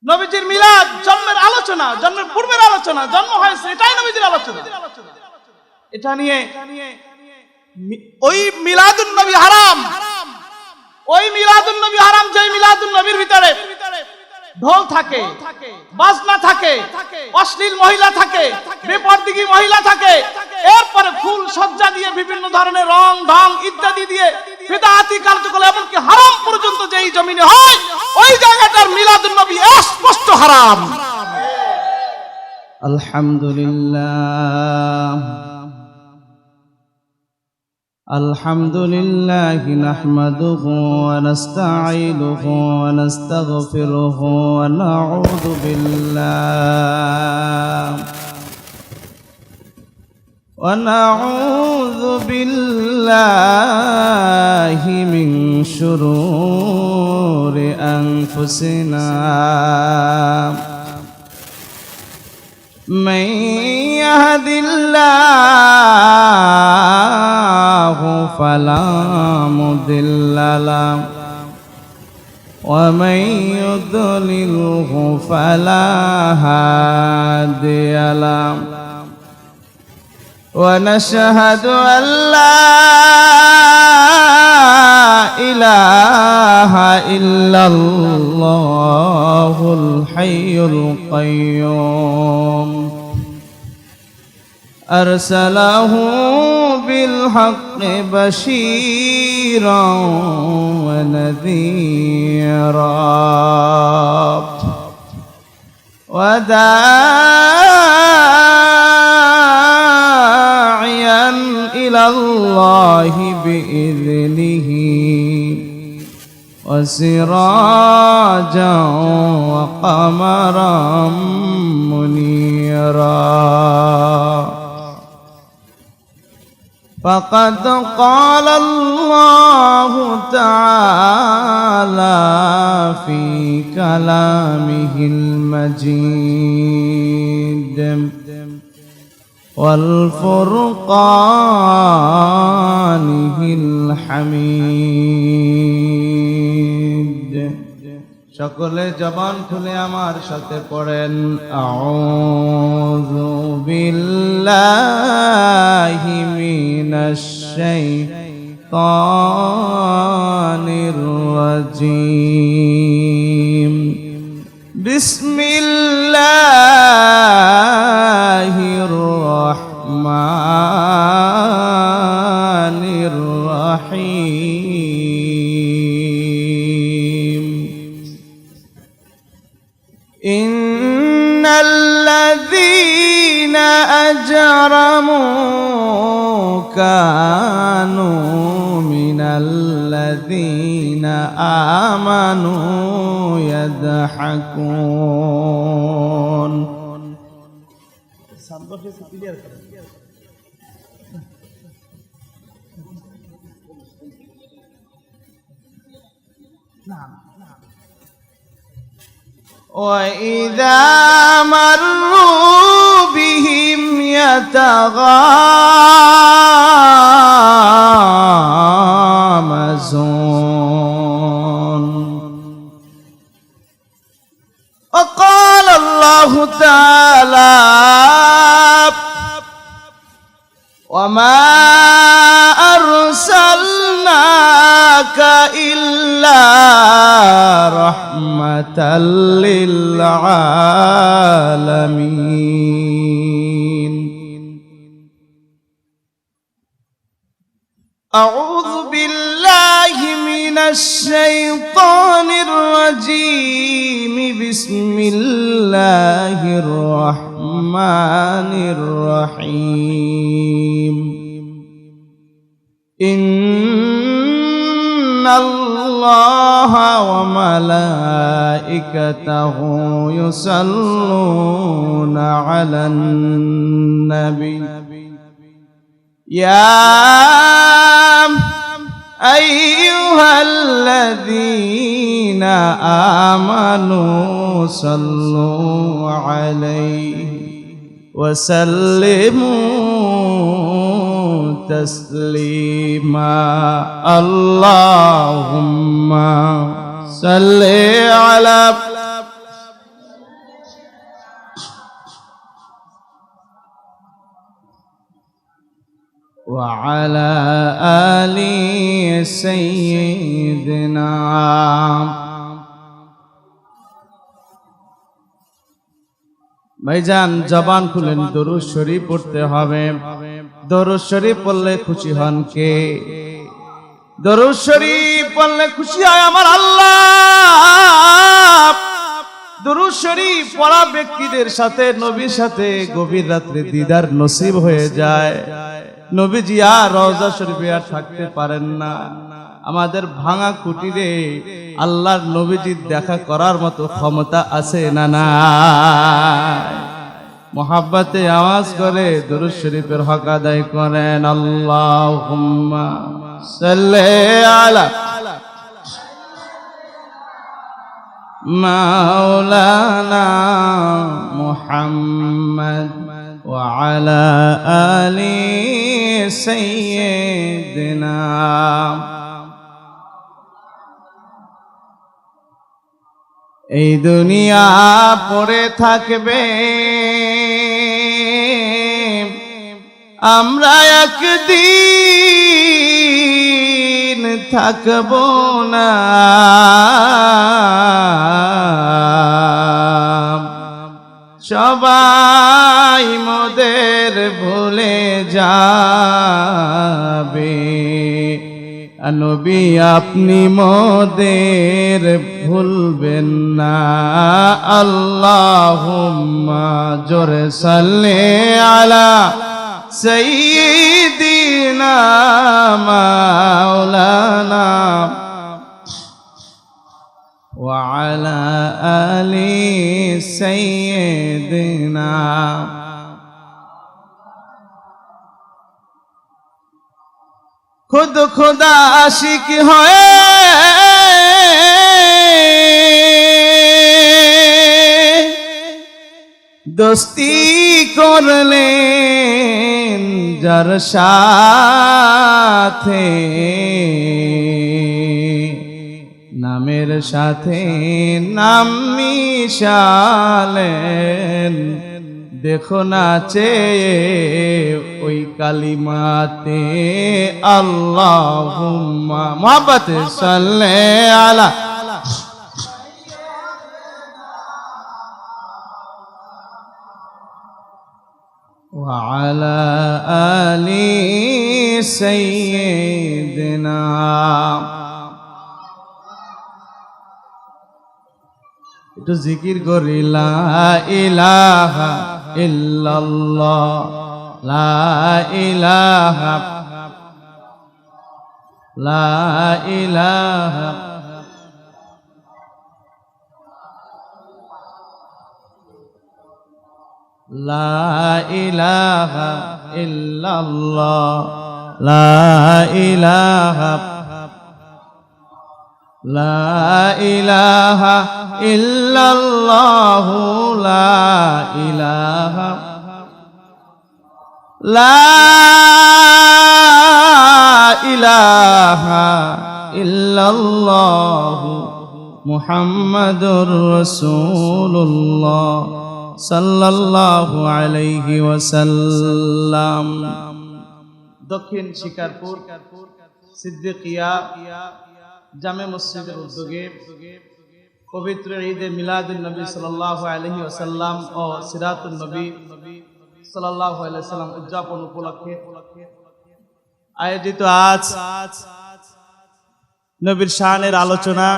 নবীজির মিলাদ, জন্মের আলোচনা, জন্মের পূর্বের আলোচনা, জন্ম হয়েছে এটাই নবীজির আলোচনা। এটা নিয়ে ওই মিলাদুন নবী হারাম, ওই মিলাদুন নবী হারাম যে মিলাদুন নবীর ভিতরে ঢোল থাকে, বাজনা থাকে, অশ্লীল মহিলা থাকে, বেপরদিগি মহিলা থাকে, এরপরে ফুল সজ্জা দিয়ে বিভিন্ন ধরনের রং ঢং ইত্যাদি দিয়ে বিদআতি কার্যকলাপ এমনকি হারাম পর্যন্ত যেই জমিনে হয় ওই জায়গাটার মিলাদুন নবী স্পষ্ট হারাম। আলহামদুলিল্লাহ আলহামদুলিল্লাহি নাহমাদুহু ওয়া নাস্তাঈনুহু ওয়া নাস্তাগফিরুহু ওয়া নাউযু বিল্লাহি মিন শুরুরি আনফুসিনা من يهد الله فلا مضل له ومن يضلله فلا هادي له ونشهد أن لا إله إلا الله الحي القيوم أرسله بالحق بشيرا ونذيرا وداعيا إلى الله بإذنه وسراجا وقمرا منيرا فقد قال الله تعالى في كلامه المجيد والفرقانه الحميد সকলে জবান খুলে আমার সাথে পড়েন আউযু বিল্লাহি মিনাশ শাইতানির রাজীম বিসমিল্লাহির রহমানির রহিম إن الذين أجرموا كانوا من الذين آمنوا يضحكون وإذا مروا بهم يتغامزون وقال الله تعالى وما أرسلناك إلا رحمة للعالمين أعوذ بالله من الشيطان الرجيم بسم الله الرحمن الرحيم إن الله وملائكته يصلون على النبي يا أيها الذين آمنوا صلوا عليه وسلموا تسليما اللهم صل على وعلى آل سيدنا ভাইজান জবান খুলেন দরুদ শরীফ পড়তে হবে দরুদ শরীফ পড়লে খুশি হন কে দরুদ শরীফ পড়লে খুশি হয় আমার আল্লাহ দরুদ শরীফ পড়া ব্যক্তিদের সাথে নবীর সাথে গভীর রাত্রে দিদার নসিব হয়ে যায় নবীজি আর রওজা শরীফে আর থাকতে পারেন না আমাদের ভাঙা কুটিরে আল্লাহর নবীজির দেখা করার মতো ক্ষমতা আছে না না মোহাব্বতে আওয়াজ করে দরুদ শরীফের হক আদায় করেন আল্লাহুম্মা সাল্লি আলা মাওলানা মুহাম্মদ ওয়া আলা আলি সাইয়্যিদিনা এই দুনিয়া পড়ে থাকবে আমরা একদিন থাকব না সবাই মোদের ভুলে যাবে নবী আপনি মোদের ভুলবেন না আল্লাহুম্মা জোরে সাল্লি আলা সাইয়্যিদিনা মাওলানা ওয়া আলা আলি সাইয়্যিদিনা खुद खुदा आशिक होए दोस्ती करलेन जार साथे नामेर साथे नाम मिशालेन देखो नाचे ওই কালিমাতে আল্লাহুম্মা মোহাব্বত সাল্লি আলা ওয়া আলা আলি সাইয়্যিদিনা একটু জিকির করি লা ইলাহা ইল্লাল্লাহ লা ইলাহা লা ইলাহা লা ইলাহা ইল্লাল্লাহ লা ইলাহা লা ইলাহা ইল্লাল্লাহু লা ইলাহা লা ইলাহা ইল্লাল্লাহু মুহাম্মাদুর রাসূলুল্লাহ সাল্লাল্লাহু আলাইহি ওয়াসাল্লাম দক্ষিণ শিকারপুর সিদ্দিকিয়া জামে মসজিদের উদ্যোগে পবিত্র ঈদে মিলাদুন নবী সাল্লাল্লাহু আলাইহি ওয়াসাল্লাম ও সিরাতুন নবী সাল্লাল্লাহু আলাইহি ওয়াসাল্লাম উদযাপন উপলক্ষে আয়োজিত আজ নবীর শানের আলোচনা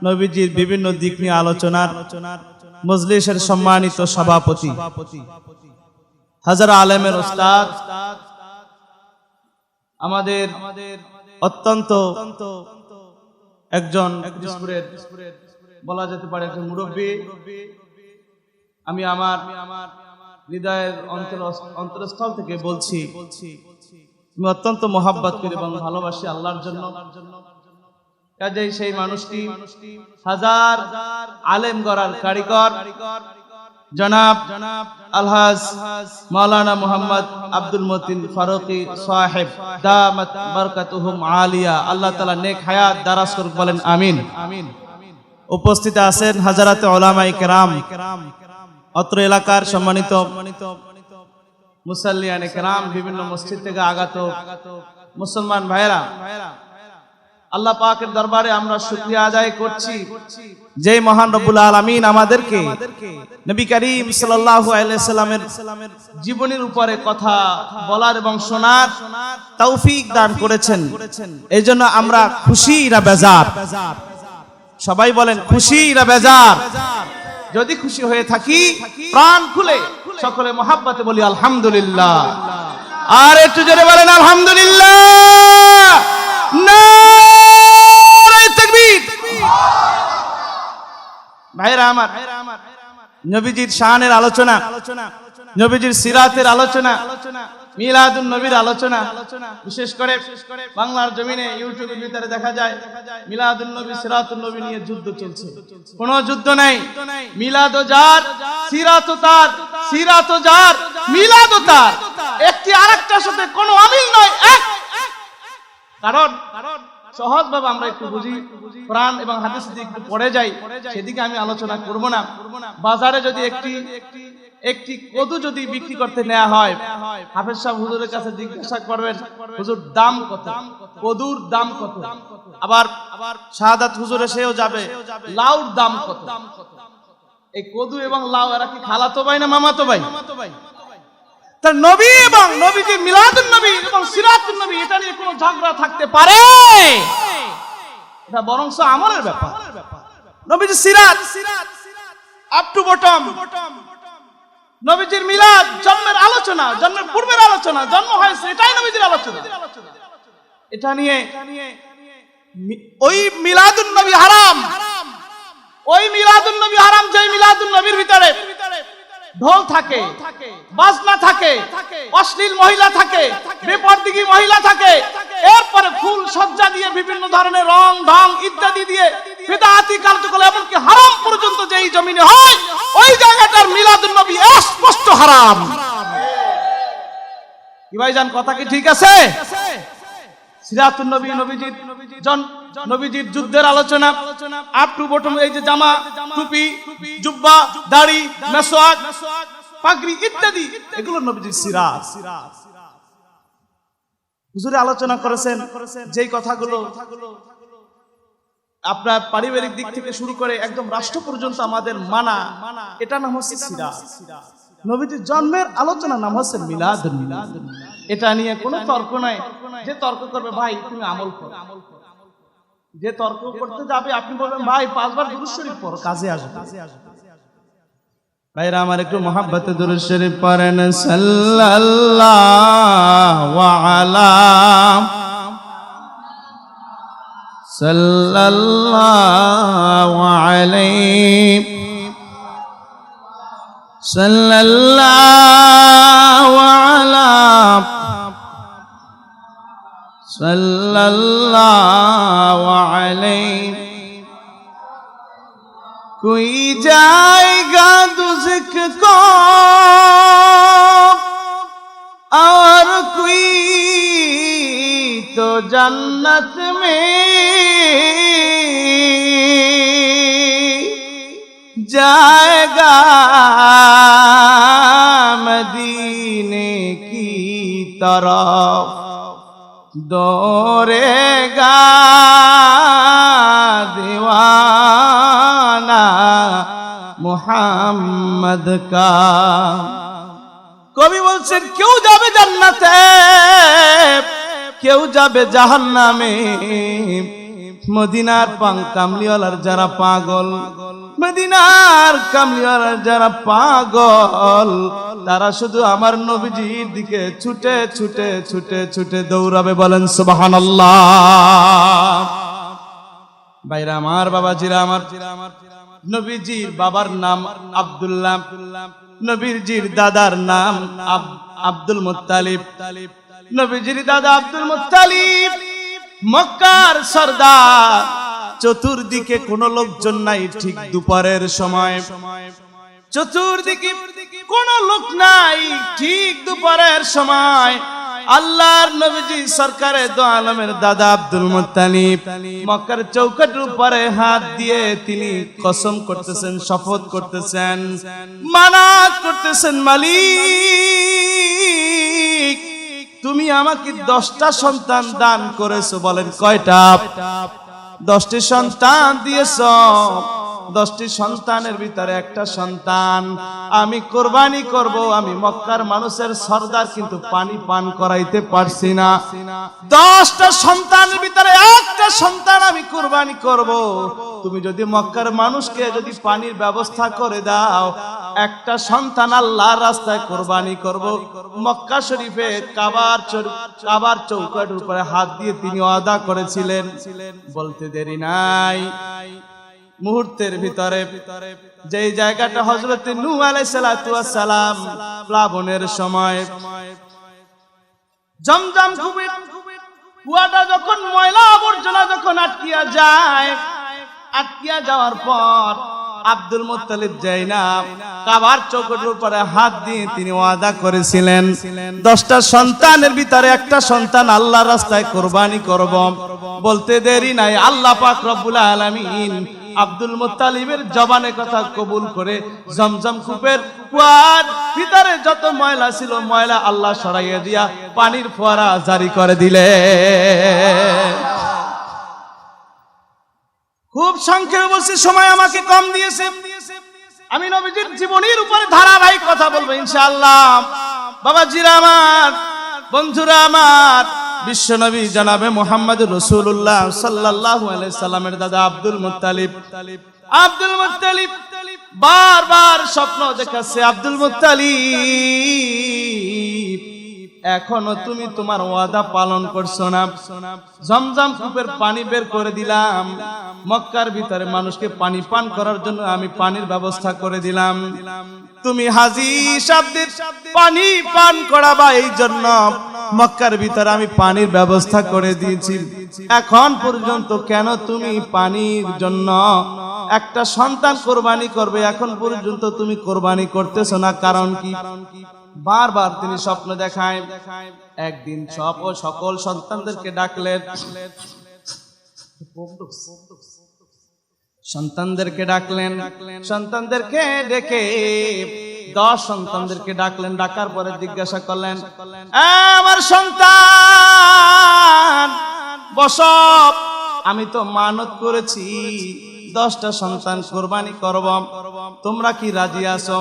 নবীজির বিভিন্ন দিক নিয়ে আলোচনার মজলিসের সম্মানিত সভাপতি হাজারা আলেমের উস্তাদ আমাদের অত্যন্ত একজন দিসপুরের বলা যেতে পারে একজন মুরব্বী আমি আমার হৃদয়ের অন্তরস্থল থেকে বলছি আমি অত্যন্ত মোহাব্বত করি এবং ভালোবাসি আল্লাহর জন্য কাজেই সেই মানুষটি হাজার আলেম গড়ার কারিগর জনাব আলহাজ মাওলানা মোহাম্মদ আব্দুল মতিন ফারুকী সাহেব দামাত বারকাতুহুম আলিয়া আল্লাহ তাআলা নেক হায়াত দারাজ করুক বলেন আমিন উপস্থিত আছেন হাজারাতে উলামায়ে কেরাম অত্র এলাকার সম্মানিত মুসাল্লিয়ানে কেরাম, বিভিন্ন মসজিদ থেকে আগত মুসলমান ভাইরা, আল্লাহ পাকের দরবারে আমরা শুকরিয়া আদায় করছি যে মহান রব্বুল আলামিন আমাদেরকে নবী করিম সাল্লাল্লাহু আলাইহি সাল্লামের জীবনের উপরে কথা বলার এবং শোনার তৌফিক দান করেছেন। এজন্য আমরা খুশি না বেজার? সবাই বলেন খুশি না বেজার? যদি খুশি হয়ে থাকি প্রাণ খুলে সকলে মহাব্বতে বলি আলহামদুলিল্লাহ। আর একটু জোরে বলেন আলহামদুলিল্লাহ। নারে তাকবীর। ভাইরা আমার, নবীজির শানের আলোচনা, নবীজির সিরাতের আলোচনা, মিলাদুন নবীর আলোচনা, বিশেষ করে বাংলার জমিনে ইউটিউবের ভিতরে দেখা যায় মিলাদুন নবী সিরাতুন নবী নিয়ে যুদ্ধ চলছে। কোনো যুদ্ধ নাই। মিলাদও যার, সিরাতও তার, সিরাতও যার, মিলাদও তার। একটি আরেকটার সাথে কোনো অমিল নয়, এক। কারণ সহজ ভাবে আমরা একটু বুঝি, কোরআন এবং হাদিস দিকে একটু পড়ে যাই, সেদিকে আমি আলোচনা করব না। বাজারে যদি একটি কদু যদি বিক্রি করতে নেওয়া হয়, হাফেজ সাহেব হুজুরের কাছে জিজ্ঞাসা করবেন, হুজুর দাম কত, কদুর দাম কত? আবার শাহাদাত হুজুরে সেও যাবে, লাউর দাম কত? এই কদু এবং লাউ এরা কি খালাতো ভাই না মামাতো ভাই? তার নবী এবং নবীজির মিলাদুন নবী এবং সিরাতুন নবী, এটা নিয়ে কোনো ঝগড়া থাকতে পারে? এটা বরংস আমলের ব্যাপার। নবীজির সিরাত আপ টু বটম, নবীজির মিলাদ জন্মের আলোচনা, জন্মের পূর্বের আলোচনা, জন্ম হয়েছে এটাই নবীজির আলোচনা। এটা নিয়ে ওই মিলাদুন নবী হারাম, ওই মিলাদুন নবী হারাম যে মিলাদুন নবীর ভিতরে ঢোল থাকে, বাজনা থাকে, অশ্লীল মহিলা থাকে, বেপরদিগি মহিলা থাকে, এরপরে ফুল সজ্জা দিয়ে বিভিন্ন ধরনের রং ঢং ইত্যাদি দিয়ে বিদআতি কার্যকলাপ এমনকি হারাম পর্যন্ত যেই জমিনে হয়, ওই জায়গাটার মিলাদুন নবী স্পষ্ট হারাম। কি ভাইজান, কথা কি ঠিক আছে? সিরাতুন নবী, নবীজির যুদ্ধের আলোচনা, আপ টু বটম, এই যে জামা, টুপি, জুব্বা, দাড়ি, মেসওয়াক, পাগড়ি ইত্যাদি, এগুলো নবীজির সিরাত। হুজুরে আলোচনা করেছেন যেই কথাগুলো আপনার পারিবারিক দিক থেকে শুরু করে একদম রাষ্ট্র পর্যন্ত আমাদের মানা, এটা নাম হচ্ছে সিরাত। নবীজির জন্মের আলোচনা নাম হচ্ছে মিলাদুন নবী। এটা নিয়ে কোনো তর্ক নাই। যে তর্ক করবে, ভাই তুমি আমল করো, যে তর্ক করতে যাবে আপনি বলবেন ভাই 5 বার দুরূদ শরীফ পড়ো, কাজে আসবে। ভাইরা আমার, একটু মহব্বতে দুরূদ শরীফ পড়েন। সাল্লাল্লাহু আলা সাল্লাল্লাহু আলাইহি সাল্লাল্লাহু আলা सल्लल्लाहु अलैहि। कोई जाएगा दुज़ख को और कोई तो जन्नत में जाएगा मदीने की तरफ, दौड़ेगा दीवाना मुहम्मद का। কবি বলছেন কেউ যাবে জান্নাতে, কেউ যাবে জাহান্নামে। মদিনার কামলিওয়ালার যারা পাগল, মদিনার কামলিওয়ালার যারা পাগল, তারা শুধু আমার নবীজির দিকে ছুটে ছুটে ছুটে ছুটে দৌড়াবে। বলেন সুবহানাল্লাহ। ভাইরা আমার, বাবাজিরা আমার, নবীজির বাবার নাম আব্দুল্লাহ, নবীজির দাদার নাম আব্দুল মুত্তালিব। নবীজির দাদা আব্দুল মুত্তালিব মক্কার সরদার। চতুর্দিকে কোনো লোকজন নাই। ঠিক দুপুরের সময় চতুর্দিকে কোনো লোক নাই। ঠিক দুপুরের সময় আল্লাহর নবীজি সরকারে দো আলমের দাদা আব্দুল মুত্তালিব মক্কার চৌকাঠের উপরে হাত দিয়ে তিনি কসম করতেছেন, শপথ করতেছেন, মানাত করতেছেন, মালিক তুমি আমাকে 10টা সন্তান দান করেছো, বলেন কয়টা? 10টি সন্তান দিয়েছো। 10টি সন্তানের ভিতরে একটা সন্তান আমি কোরবানি করব। আমি মক্কার মানুষের সর্দার, কিন্তু পানি পান করাইতে পারছি না। 10টা সন্তানের ভিতরে একটা সন্তান আমি কোরবানি করব। তুমি যদি মক্কার মানুষকে যদি পানির ব্যবস্থা করে দাও, একটা সন্তান আল্লাহর রাস্তায় কোরবানি করব। মক্কা শরীফে কাবার চৌকাঠের উপরে হাত দিয়ে তিনি ওয়াদা করেছিলেন। বলতে দেরি নাই, মুহূর্তের ভিতরে যেই জায়গাটা হযরত নূহ আলাইহিস সালাতু ওয়াস সালাম প্লাবনের সময় জমজম কুয়াটা যখন ময়লা আবর্জনা যখন আটকিয়া যায়, আটকিয়া যাওয়ার পর আব্দুল মুত্তালিব জাইনাব কাবার চৌকাঠের উপরে হাত দিয়ে তিনি ওয়াদা করেছিলেন 10টা সন্তানের ভিতরে একটা সন্তান আল্লাহর রাস্তায় কোরবানি করব। বলতে দেরি নাই, আল্লাহ পাক রব্বুল আলামিন আব্দুল মুত্তালিবের জবানে কথা কবুল করে জমজম কূপের কুয়ার ভিতরে যত ময়লা ছিল ময়লা আল্লাহ সরাইয়া দিয়া পানির ফোয়ারা জারি করে দিলেন। খুব সংক্ষেপে বলছি, সময় আমাকে কম দিয়েছে। আমি নবীজির জীবনীর উপরে ধারাবাহিক কথা বলবো ইনশাআল্লাহ। বাবাজিরা আমার, বন্ধুরা আমার, বিশ্বনবী জনাবে মুহাম্মদুর রাসূলুল্লাহ সাল্লাল্লাহু আলাইহি সাল্লামের দাদা আব্দুল মুত্তালিব বারবার স্বপ্ন দেখাচ্ছে, আব্দুল মুত্তালিব এখনো তুমি তোমার ওয়াদা পালন করছো না। জমজম কূপের পানি বের করে দিলাম, মক্কার ভিতরে মানুষকে পানি পান করার জন্য আমি পানির ব্যবস্থা করে দিলাম। তুমি হাজী সাহেবদের পানি পান করাবা, এই জন্য মক্কার ভিতরে আমি পানির ব্যবস্থা করে দিয়েছি। এখন পর্যন্ত কেন তুমি পানির জন্য একটা সন্তান কোরবানি করবে, এখন পর্যন্ত তুমি কোরবানি করতেছো না, কারণ কি? বারবার তিনি স্বপ্ন দেখায়। একদিন সকল সন্তানদেরকে ডাকলেন, সন্তানদেরকে ডেকে 10 সন্তানদেরকে ডাকলেন। ডাকার পরে জিজ্ঞাসা করলেন, আমার সন্তান বসব, আমি তো মানত করেছি 10টা সন্তান কোরবানি করব, তোমরা কি রাজি আছো?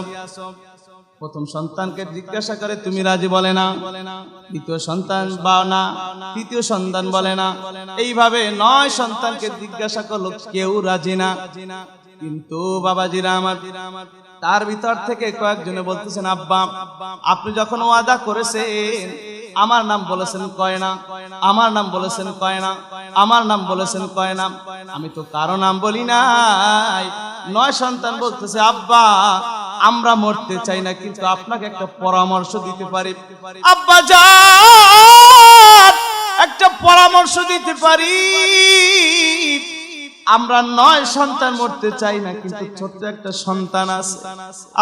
প্রথম সন্তানকে জিজ্ঞাসা করে, তুমি রাজি? বলে না। দ্বিতীয় সন্তান না, তৃতীয় সন্তান বলে না। এইভাবে 9 সন্তানকে জিজ্ঞাসা করলো, কেউ রাজি না। কিন্তু বাবাজিরা আমার, তার ভিতর থেকে কয়েকজনে বলতেছেন, আব্বা আপনি যখন ওয়াদা করেছেন আমার নাম বলেছেন কয় না, আমার নাম বলেছেন কয় না, আমার নাম বলেছেন কয় না, আমি তো কারো নাম বলি নাই। 9 সন্তান বলতেছে, আব্বা আমরা মরতে চাই না, কিন্তু আপনাকে একটা পরামর্শ দিতে পারি। আব্বা যান, একটা পরামর্শ দিতে পারি। আমরা 9 সন্তান মরতে চাই না, কিন্তু ছোট্ট একটা সন্তান আছে,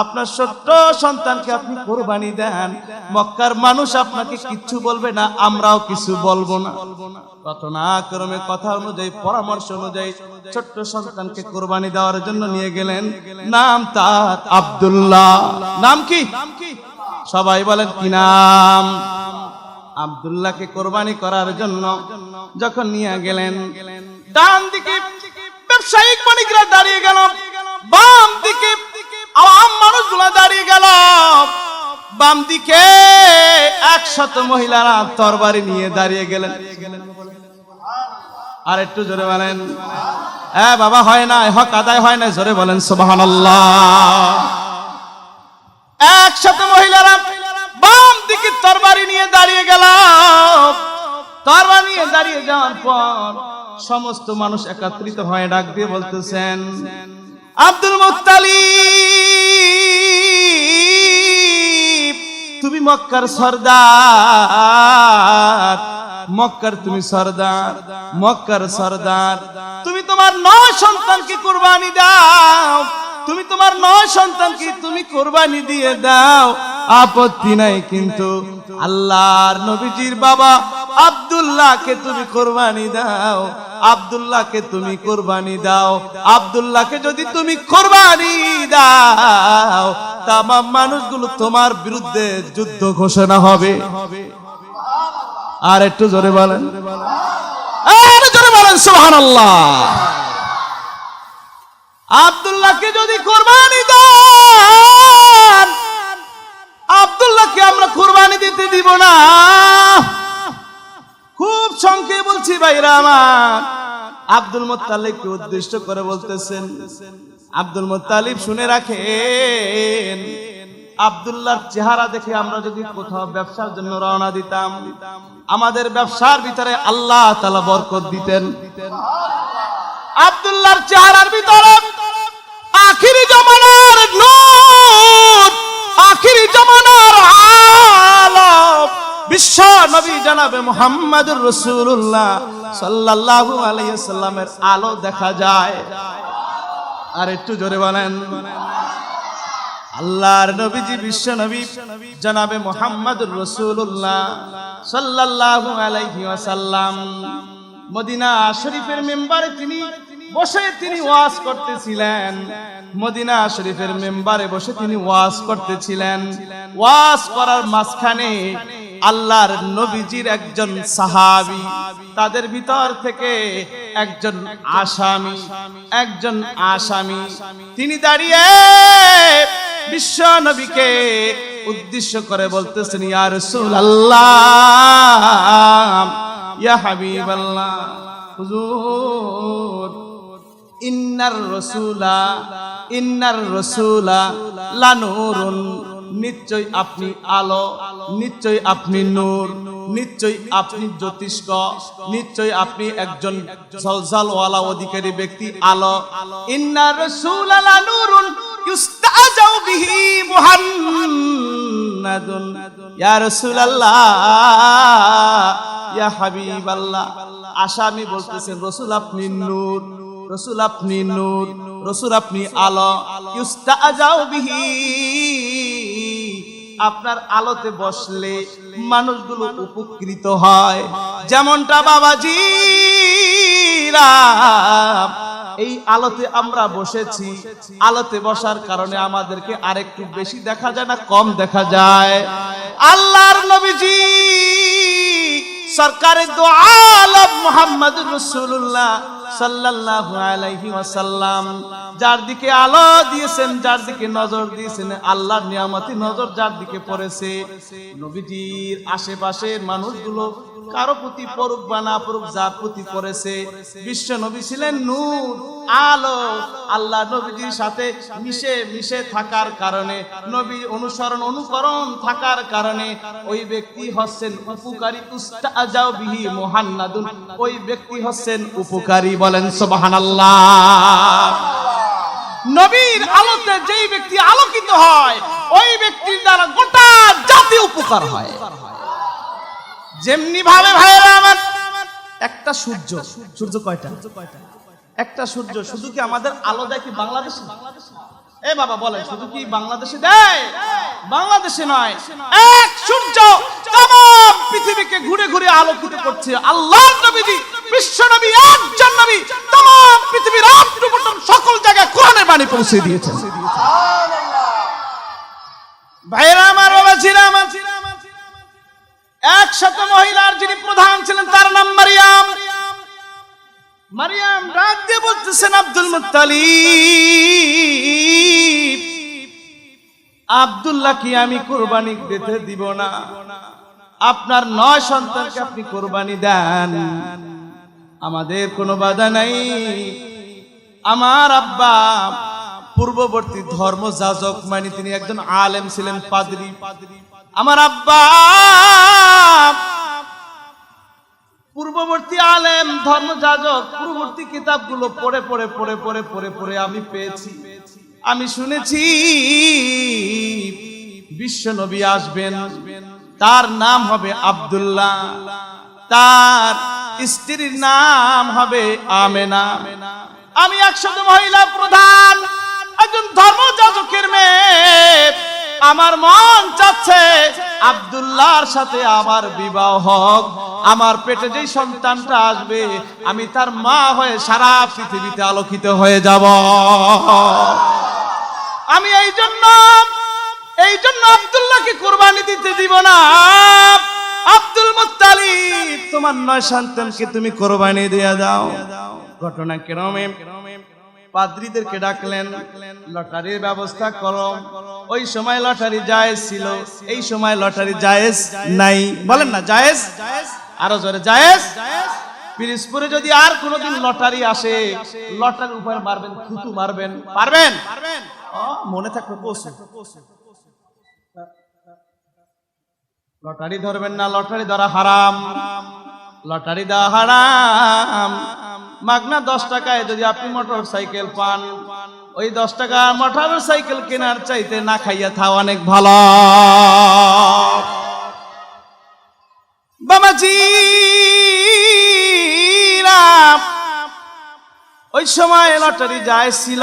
আপনার ছোট্ট সন্তানকে আপনি কোরবানি দেন, মক্কার মানুষ আপনাকে কিচ্ছু বলবে না, আমরাও কিছু বলবো না। ঘটনাক্রমে কথা অনুযায়ী, পরামর্শ অনুযায়ী ছোট্ট সন্তানকে কোরবানি দেওয়ার জন্য নিয়ে গেলেন। নাম তার আব্দুল্লাহ। নাম কি? সবাই বলেন কি নাম? আব্দুল্লাহকে কোরবানি করার জন্য যখন নিয়ে গেলেন, ডান দিকে ব্যবসায়িক মালিকরা দাঁড়িয়ে গেল, বাম দিকে আওয়াম মানুষগুলো দাঁড়িয়ে গেল, বাম দিকে 100 মহিলারা তরবারি নিয়ে দাঁড়িয়ে গেলেন। আর একটু জোরে বলেন, হ্যাঁ বাবা, হয় না, হক আদায় হয় না, জোরে বলেন সুবহানাল্লাহ। 100 মহিলারা বাম দিকে তরবারি নিয়ে দাঁড়িয়ে গেল। তরবারি নিয়ে দাঁড়িয়ে যাওয়ার পর সমস্ত মানুষ একত্রিত হয়ে ডাক দিয়ে বলতেছেন, আব্দুল মুত্তালিব তুমি মক্কার সর্দার, মক্কার তুমি সর্দার, মক্কার সর্দার, তুমি তোমার 9 সন্তানকে কুরবানি দাও, তুমি তোমার 9 সন্তানকে তুমি কুরবানি দিয়ে দাও, আপত্তি নাই, কিন্তু আল্লাহর নবীজির বাবা আব্দুল্লাহকে তুমি কুরবানি দাও, আব্দুল্লাহকে তুমি কুরবানি দাও। আব্দুল্লাহকে যদি তুমি কুরবানি দাও, তামাম মানুষগুলো তোমার বিরুদ্ধে যুদ্ধ ঘোষণা হবে। আর একটু জোরে বলেন, আর জোরে বলেন সুবহানাল্লাহ। আব্দুল্লাহকে যদি কুরবানি দেন, আব্দুল্লাহকে আমরা কুরবানি দিতে দিব না। খুব সংক্ষেপে বলছি ভাইরা আমার, আব্দুল মুত্তালিবকে উদ্দেশ্য করে বলতেছেন। আব্দুল মুত্তালিব শুনে রাখেন, আব্দুল্লাহর চেহারা দেখে আমরা যদি কোথাও ব্যবসার জন্য রওনা দিতাম, আমাদের ব্যবসার ভিতরে আল্লাহ তাআলা বরকত দিতেন। আব্দুল্লাহর চেহারার ভিতরে আখিরি জামানার নূর, আখিরি জামানার আলো, বিশ্ব নবী জনাবে মুহাম্মদুর রাসূলুল্লাহ সাল্লাল্লাহু আলাইহি ওয়াসাল্লামের আলো দেখা যায়। আর একটু জোরে বলেন, আল্লাহর নবীজি বিশ্ব নবী জনাবে মুহাম্মদুর রাসূলুল্লাহ সাল্লাল্লাহু আলাইহি ওয়াসাল্লাম মদিনা শরীফের মিম্বারে তিনি বসে তিনি ওয়াজ করতেছিলেন। মদিনা শরীফের মিম্বারে বসে তিনি ওয়াজ করতেছিলেন। ওয়াজ করার মাঝখানে আল্লাহর নবীজির একজন সাহাবী, তাদের ভিতর থেকে একজন আসামি তিনি দাঁড়িয়ে বিশ্ব নবীকে উদ্দেশ্য করে বলতেছেন, ইয়া রাসূলুল্লাহ, ইয়া হাবিবাল্লাহ, হুজুর, ইন্নার রাসূলা লানুরুন, নিশ্চয় আপনি আলো, নিশ্চয় আপনি নূর, নিশ্চয় আপনি জ্যোতিষ্ক, নিশ্চয় আপনি একজন জলজালওয়ালা অধিকারী ব্যক্তি, আলো। ইন্নার রাসূলা লানুরুন ইউস্তাজাউ বিহি মুহাম্মাদুন, ইয়া রাসূলুল্লাহ, ইয়া হাবিবাল্লাহ। আসামি বলতেছেন, রাসূল আপনি নূর, রাসূল আপনি নূর, রাসূল আপনি আলো, ইউস্তাজাউ বিহি, আপনার আলোতে বসলে মানুষগুলো উপকৃত হয়। যেমনটা বাবাজিরা এই আলোতে আমরা বসেছি, আলোতে বসার কারণে আমাদেরকে আরেকটু বেশি দেখা যায় না কম দেখা যায়? আল্লাহর নবীজি সরকারে দো আলম মুহাম্মদুর রাসূলুল্লাহ সাল্লাল্লাহু আলাইহি ওয়াসাল্লাম যার দিকে আলো দিয়েছেন, যার দিকে নজর দিয়েছেন, আল্লাহর নিয়ামতি নজর যার দিকে পড়েছে, নবীজির আশেপাশের মানুষগুলো কারো প্রতি পড়ুক বা না পড়ুক, যার প্রতি পড়েছে, বিশ্ব নবী ছিলেন নূর, আলো। আল্লাহ নবীজির সাথে মিশে থাকার কারণে, নবী অনুকরণ থাকার কারণে ওই ব্যক্তি হচ্ছেন উপকারী, উস্তাজাউ বিহি মুহান্নাদুন, ওই ব্যক্তি হচ্ছেন উপকারী। বলেন সুবহানাল্লাহ। নবীর আলোতে যেই ব্যক্তি আলোকিত হয়, ওই ব্যক্তির দ্বারা গোটা জাতি উপকার হয়। যেমনি ভাবে ভাইরা আমার, একটা সূর্য কয়টা? একটা সূর্য। শুধু কি আমাদের আলো দেয় কি বাংলাদেশে? এ বাবা বলেন, শুধু কি বাংলাদেশে দেয়? বাংলাদেশে নয়, এক সূর্য तमाम পৃথিবীকে ঘুরে ঘুরে আলোকিত করছে। আল্লাহর নবীজি বিশ্ব নবী, একজন নবী, तमाम পৃথিবীর আট্টুপট্টম সকল জায়গায় কোরআনের বাণী পৌঁছে দিয়েছেন। ভাইরা আমার, বাবাজিরা আমার, একসাথে মহিলার যিনি প্রধান ছিলেন তার নাম মারিয়াম। মারিয়াম ডাক দিয়ে বলতেছেন, আব্দুল মুত্তালিব, আব্দুল্লাহকে আমি কুরবানি দিতে দিব না, আপনার 9 সন্তানকে আপনি কুরবানি দেন, আমাদের কোনো বাধা নাই। আমার আব্বা পূর্ববর্তী ধর্ম যাজক, মানে তিনি একজন আলেম ছিলেন, পাদ্রী। আমার আব্বা পূর্ববর্তী আলেম, ধর্মযাজক, পূর্ববর্তী কিতাবগুলো পড়ে আমি পেয়েছি, আমি শুনেছি বিশ্ব নবী আসবেন, তার নাম হবে আব্দুল্লাহ, তার স্ত্রীর নাম হবে আমেনা। আমি একসাথে মহিলা প্রধান, একজন ধর্মযাজকের মেয়ে, আমার মন চাচ্ছে আব্দুল্লাহর সাথে আমার বিবাহ হোক, আমার পেটে যেই সন্তানটা আসবে আমি তার মা হয়ে সারা পৃথিবীতে আলোকিত হয়ে যাব। আমি এই জন্য আব্দুল্লাহকে কুরবানি দিতে দিব না। আব্দুল মুত্তালিব তোমার 9 সন্তানকে তুমি কোরবানি দিয়ে দাও। ঘটনা ক্রমে পাদ্রীদেরকে ডাকলেন, লটারির ব্যবস্থা করো। ওই সময় লটারি জায়েজ ছিল, এই সময় লটারি জায়েজ নাই। বলেন না জায়েজ? আরো জোরে জায়েজ। পিরিজপুরে যদি আর কোনোদিন লটারি আসে, লটারির উপর মারবেন, থুতু মারবেন, পারবেন? মনে থাকবে পশু। লটারি ধরবেন না, লটারি ধরা হারাম, লটারি দেওয়া হারাম। মাগনা 10 টাকায় যদি আপনি মোটর সাইকেল পান, ওই 10 টাকা মোটর সাইকেল কেনার চাইতে না খাইয়া থাও অনেক ভালো। বাবাজি ওই সময় লটারি জায়েজ ছিল,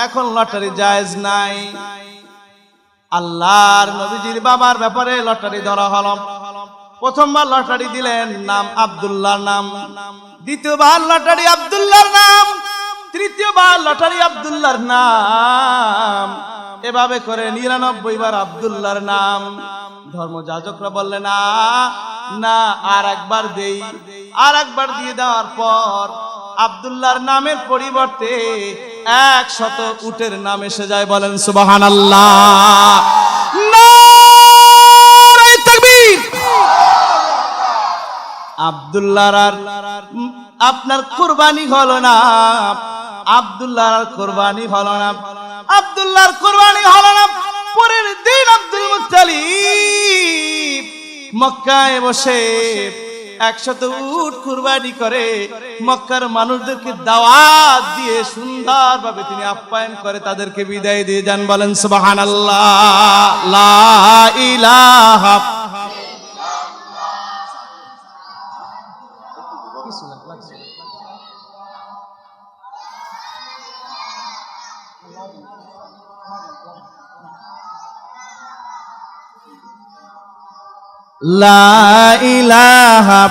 এখন লটারি জায়েজ নাই। আল্লাহর নবীজির বাবার ব্যাপারে লটারি ধরা হলো। প্রথমবার লটারি দিলেন, নাম আব্দুল্লাহর নাম। দ্বিতীয়বার লটারি আব্দুল্লাহর নাম। তৃতীয়বার লটারি আব্দুল্লাহর নাম। এভাবে করে 99 বার আব্দুল্লাহর নাম। ধর্মযাজকরা বললেন না, আর একবার দেই। আর একবার দিয়ে দেওয়ার পর আব্দুল্লাহর নামের পরিবর্তে 100 উটের নাম এসে যায়। বলেন সুবহানাল্লাহ। নারে তাকবীর। আব্দুল্লাহর আর আপনার কুরবানি হলো না, আব্দুল্লাহর আর কুরবানি হলো না, আব্দুল্লাহর কুরবানি হলো না। পরের দিন আব্দুল মুত্তালিব মক্কায় বসে 100 উট কুরবানি করে মক্কার মানুষদেরকে দাওয়াত দিয়ে সুন্দরভাবে তিনি আপ্যায়ন করে তাদেরকে বিদায় দিয়ে যান। বলেন সুবহানাল্লাহ। লা ইলাহা লা ইলাহা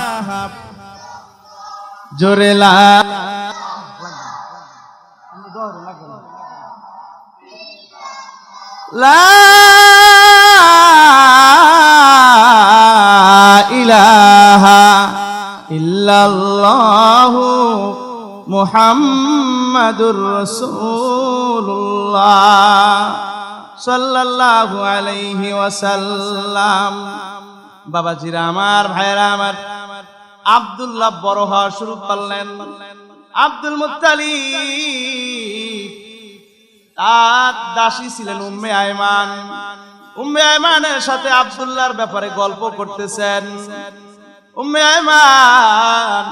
জোরে লা ইলাহা ইল্লাল্লাহু মুহাম্মাদুর রাসূলুল্লাহ সাল্লাল্লাহু আলাইহি ওয়াসাল্লাম। বাবাজিরা আমার, ভাইরা আমার, আব্দুল্লাহ বড় হওয়া শুরু করলেন। আব্দুল মুত্তালিব তার দাসী ছিলেন উম্মে আয়মান। উম্মে আয়মানের সাথে আব্দুল্লাহর ব্যাপারে গল্প করতেছেন। উম্মে আয়মান,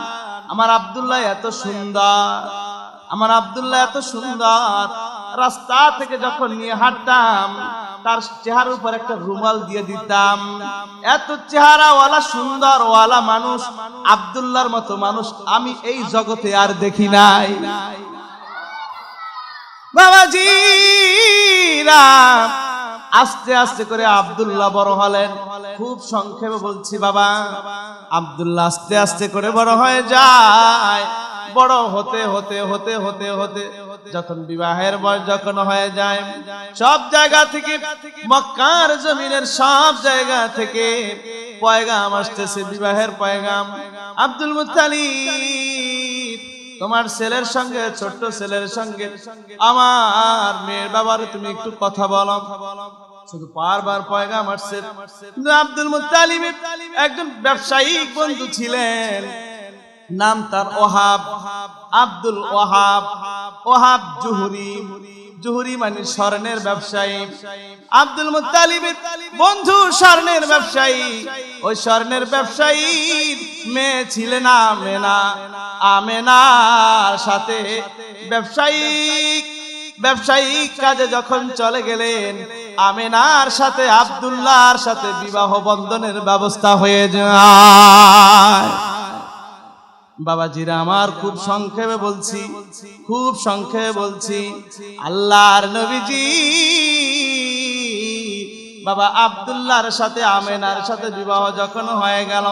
আমার আব্দুল্লাহ এত সুন্দর, আমার আব্দুল্লাহ এত সুন্দর, রাস্তা থেকে যখন নিয়ে হাঁটতাম তার চেহারার উপর একটা রুমাল দিয়ে দিতাম। এত চেহারাওয়ালা সুন্দরওয়ালা মানুষ, আব্দুল্লাহর মতো মানুষ আমি এই জগতে আর দেখি নাই। বাবাজি আস্তে আস্তে করে আব্দুল্লাহ বড় হলেন। খুব সংক্ষেপে বলছি বাবা, আব্দুল্লাহ আস্তে আস্তে করে বড় হয়ে যায়। বড় হতে হতে হতে হতে হতে যখন বিবাহের বয়স যখন হয়ে যায়, সব জায়গা থেকে, মক্কার জমিনের সব জায়গা থেকে পয়গাম আসতেছে, বিবাহের পয়গাম। আব্দুল মুত্তালিব, তোমার ছেলের সঙ্গে, ছোট্ট ছেলের সঙ্গে আমার মেয়ের বাবারে তুমি একটু কথা বলো। শুধু বারবার পয়গাম আসছে। আব্দুল মুত্তালিবের একজন ব্যবসায়িক বন্ধু ছিলেন, নাম তার ওহাব, আব্দুল ওহাব, ওহাব জুহরি। জুহরি মানে স্বর্ণের ব্যবসায়ী। আব্দুল মুত্তালিবের বন্ধু স্বর্ণের ব্যবসায়ী। ওই স্বর্ণের ব্যবসায়ীর মেয়ে ছিলেন আমেনা। আমেনার সাথে ব্যবসায়িক কাজে যখন চলে গেলেন, আমেনার সাথে আব্দুল্লাহর সাথে বিবাহ বন্ধনের ব্যবস্থা হয়ে যায়। বাবাজিরা আমার, খুব সংক্ষেপে বলছি, খুব সংক্ষেপে বলছি। আল্লাহর নবীজি বাবা আব্দুল্লাহর সাথে আমেনার সাথে বিবাহ যখন হয়ে গেল,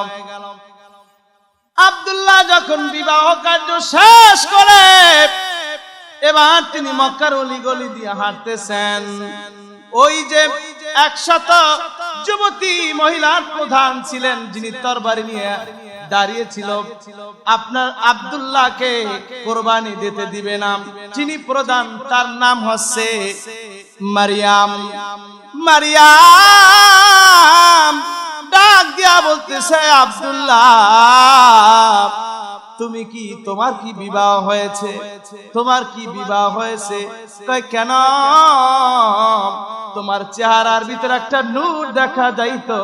আব্দুল্লাহ যখন বিবাহ কার্য শেষ করে এবার তিনি মক্কার অলিগলি দিয়ে হাঁটতেছেন। ওই যে 100 যুবতী মহিলার প্রধান ছিলেন, যিনি তরবারি নিয়ে দাঁড়িয়েছিল আপনার আব্দুল্লাহকে কোরবানি দিতে দিবে না, যিনি প্রধান তার নাম হচ্ছে মারিয়াম। মারিয়াম ডাক দিয়া বলতেছে, আব্দুল্লাহ তুমি কি, তোমার কি বিবাহ হয়েছে? তোমার কি বিবাহ হয়েছে? কয় কেন? তোমার চেহারার ভিতরে একটা নূর দেখা যাইতো,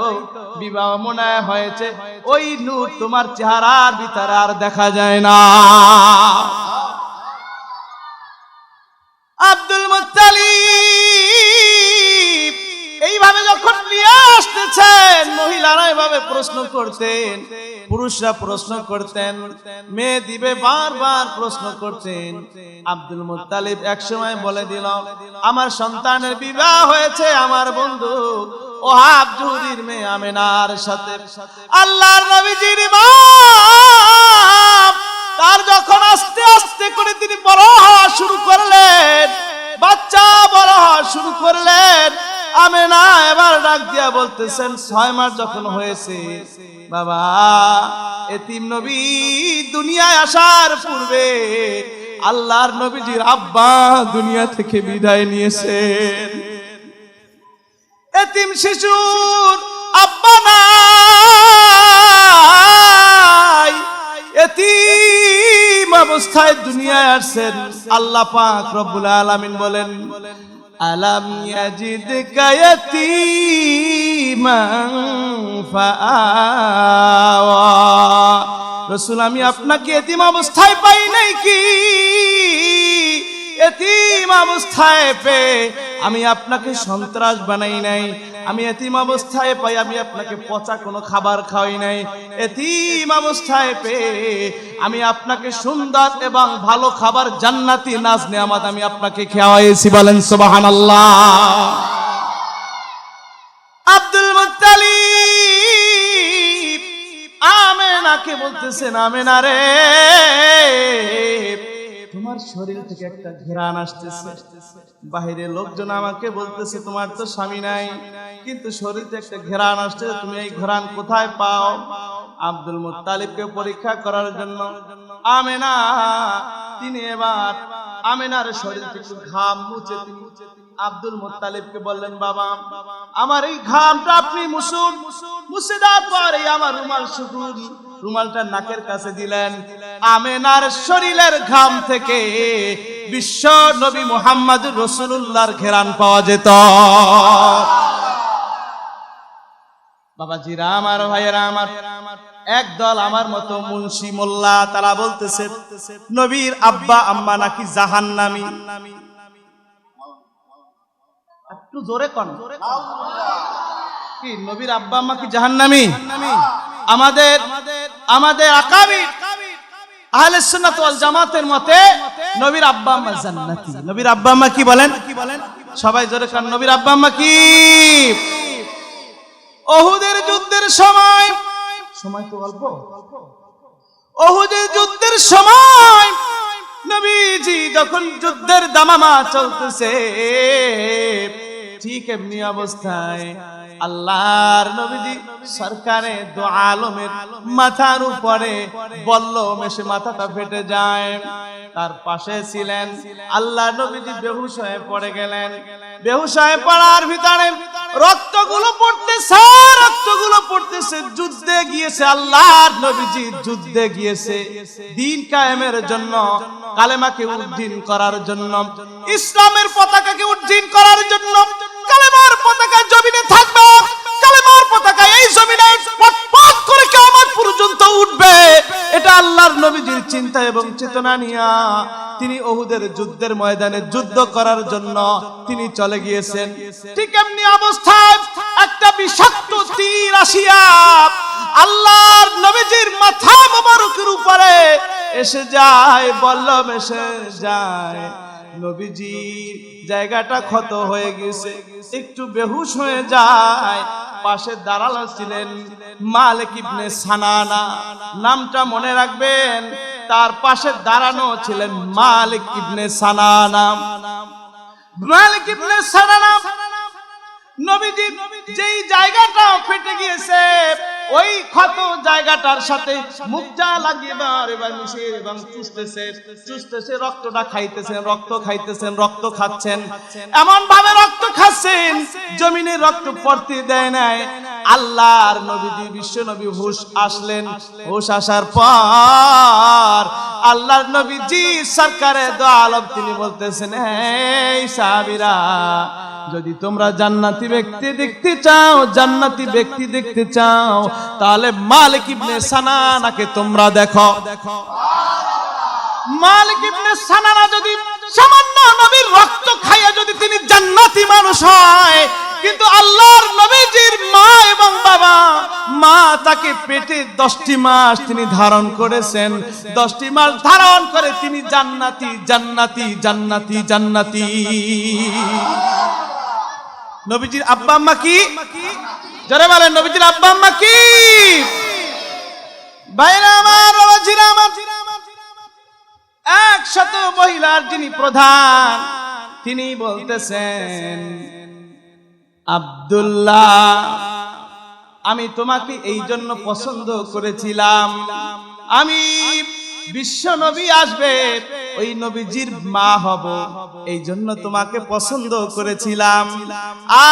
বিবাহ মনে হয়েছে, ওই নূর তোমার চেহারার ভিতরে আর দেখা যায় না। আব্দুল মুত্তালিব এইভাবে যখন নিয়ে আসতেছেন, মহিলারা এভাবে প্রশ্ন করতেন, পুরুষরা প্রশ্ন করতেন, মেয়ে দিবে বারবার প্রশ্ন করতেন। আব্দুল মুত্তালিব একসময় বলে দিল, আমার সন্তানের বিবাহ হয়েছে আমার বন্ধু ওহাব জুহরির মেয়ে আমেনার সাথে। আল্লাহর নবীজির মা তার যখন আস্তে আস্তে করে তিনি বড় হওয়া শুরু করলেন, বাচ্চা বড় হওয়া শুরু করলেন, আমেনা এবার ডাক দিয়া বলতেছেন, 6 মাস যখন হয়েছে, বাবা এতিম নবী দুনিয়ায় আসার পূর্বে আল্লাহর নবীজির আব্বা দুনিয়া থেকে বিদায় নিয়েছেন। এতিম শিশুর আব্বা নাই, এতিম অবস্থায় দুনিয়ায় আসছেন। আল্লাহ পাক রব্বুল আলামিন বলেন, আলাম ইয়াজিদকা ইয়াতীমান ফাআওয়া। রাসূল আমি আপনাকে এতিম অবস্থায় পাই নাই কি? এতিম অবস্থায় পেয়ে আমি আপনাকে সন্ত্রাস বানাই নাই, আমি এতিম অবস্থায় পাই আমি আপনাকে পচা কোনো খাবার খাওয়াই নাই, এতিম অবস্থায় পেয়ে আমি আপনাকে সুন্দর এবং ভালো খাবার জান্নাতি নাজ নেয়ামত আমি আপনাকে খাওয়াইছি। বলেন সুবহানাল্লাহ। আব্দুল মুত্তালিব আমেনাকে বলতেছেন, আমেনা রে তোমার শরীর থেকে একটা ঘ্রাণ আসতেছে। বাইরে লোকজন আমাকে বলতেছে তোমার তো স্বামী নাই, কিন্তু শরীর থেকে একটা ঘ্রাণ আসতেছে, তুমি এই ঘ্রাণ কোথায় পাও? আব্দুল মুত্তালিবকে পরীক্ষা করার জন্য আমেনা তিনি এবার আমেনার শরীর থেকে ঘাম মুছে তিনি আব্দুল মুত্তালিবকে বললেন, বাবা আমার এই ঘামটা আপনি মুছুন। মুছে দেওয়ার পরে আমার রুমাল শুকুন, রুমালটা নাকের কাছে দিলেন। আমেনার শরীরের ঘাম থেকে বিশ্ব নবী মুহাম্মদুর রাসূলুল্লাহর ঘ্রাণ পাওয়া যেত। বাবাজিরা আমার, ভাইয়েরা আমার, একদল আমার মতো মুন্সি মোল্লা তারা বলতেছে নবীর আব্বা আম্মা নাকি জাহান্নামী। একটু জোরে কোন কি নবীর আব্বা আম্মা কি জাহান্নামী? আমাদের আকাবির আহলে সুন্নাত ওয়াল জামাতের মতে নবীর আব্বা আম্মা জান্নাতি। নবীর আব্বা আম্মা কি বলেন? সবাই জোরে কান, নবীর আব্বা আম্মা কি? উহুদের যুদ্ধের সময় তো অল্প, উহুদের যুদ্ধের সময় নবীজি যখন যুদ্ধের দামামা চলতেছে, ঠিক এমনি অবস্থায় আল্লাহর নবীজি সরকারে দো আলমের মাথার উপরে বলল মেশে মাথাটা ফেটে যায়। তার পাশে ছিলেন আল্লাহর নবীজি বেহুশ হয়ে পড়ে গেলেন। বেহুশ হয়ে পড়ার ভিতরে রক্তগুলো পড়তেছে। যুদ্ধে গিয়েছে আল্লাহর নবীজি, যুদ্ধে গিয়েছে দ্বীন কায়েমের জন্য, কালেমাকে উদ্দিন করার জন্য, ইসলামের পতাকাকে উদ্দিন করার জন্য। কালেমার পতাকা জমিনে থাকবে, কালেমার পতাকা এই জমিনে পথ করে কিয়ামত পর্যন্ত উঠবে, এটা আল্লাহর নবীজির চিন্তা এবং চেতনা নিয়া তিনি উহুদের যুদ্ধের ময়দানে যুদ্ধ করার জন্য তিনি চলে গিয়েছেন। ঠিক এমনি অবস্থায় একটা বিষাক্ত তীর আসিয়া আল্লাহর নবীজির মাথা মোবারকের উপরে এসে যায়, বল্লম এসে যায়। নবীজি জায়গাটা ক্ষত হয়ে গেছে, একটু বেহুশ হয়ে যায়। পাশে দাঁড়ালো ছিলেন মালিক ইবনে সানানা, নামটা মনে রাখবেন। তার পাশে দাঁড়ানো ছিলেন মালিক ইবনে সানানা। মালিক ইবনে সানানা যেই জায়গাটা ফেটে গিয়েছে ওই ক্ষত জায়গাটার সাথে মুখটা লাগিয়ে এবার মিশে এবং চুষতেছে রক্তটা খাইতেছেন, রক্ত খাচ্ছেন, এমন ভাবে রক্ত খাচ্ছেন জমিনে রক্ত পড়তে দেয় নাই। আল্লাহর নবীজি বিশ্ব নবী হুশ আসলেন। হুশ আসার পর আল্লাহর নবীজি সরকারে দো আলম তিনি বলতেছেন, এই সাহাবীরা, যদি তোমরা জান্নাতি ব্যক্তি দেখতে চাও, জান্নাতি ব্যক্তি দেখতে চাও, তাহলে মালিক ইবনে সানানাকে তোমরা দেখো। মালিক ইবনে সানানা যদি সামান্য নবীর রক্ত খাইয়া যদি তিনি জান্নাতি মানুষ হয়, কিন্তু আল্লাহর নবীজির মা এবং বাবা, মা তাকে পেটে 10টি মাস তিনি ধারণ করেছেন, 10টি মাস ধারণ করে তিনি জান্নাতি জান্নাতি জান্নাতি জান্নাতি। নবীজির আব্বা আম্মা কি? যারা বলেন নবীজির আব্বা আম্মা কি? ভাইরা আমার, বাবাজিরা আমার, 100 মহিলার যিনি প্রধান তিনি বলতেছেন, আব্দুল্লাহ, আমি তোমাকে এই জন্য পছন্দ করেছিলাম, আমি বিশ্ব নবী আসবে ওই নবীজির মা হব, এই জন্য তোমাকে পছন্দ করেছিলাম।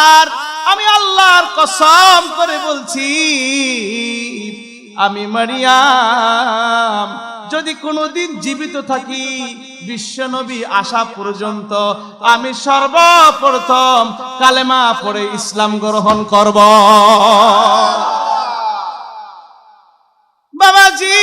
আর আমি আল্লাহর কসম করে বলছি, আমি মারিয়াম যদি কোনোদিন জীবিত থাকি, বিশ্ব নবী আসা পর্যন্ত আমি সর্বপ্রথম কালেমা পড়ে ইসলাম গ্রহণ করব। বাবাজি,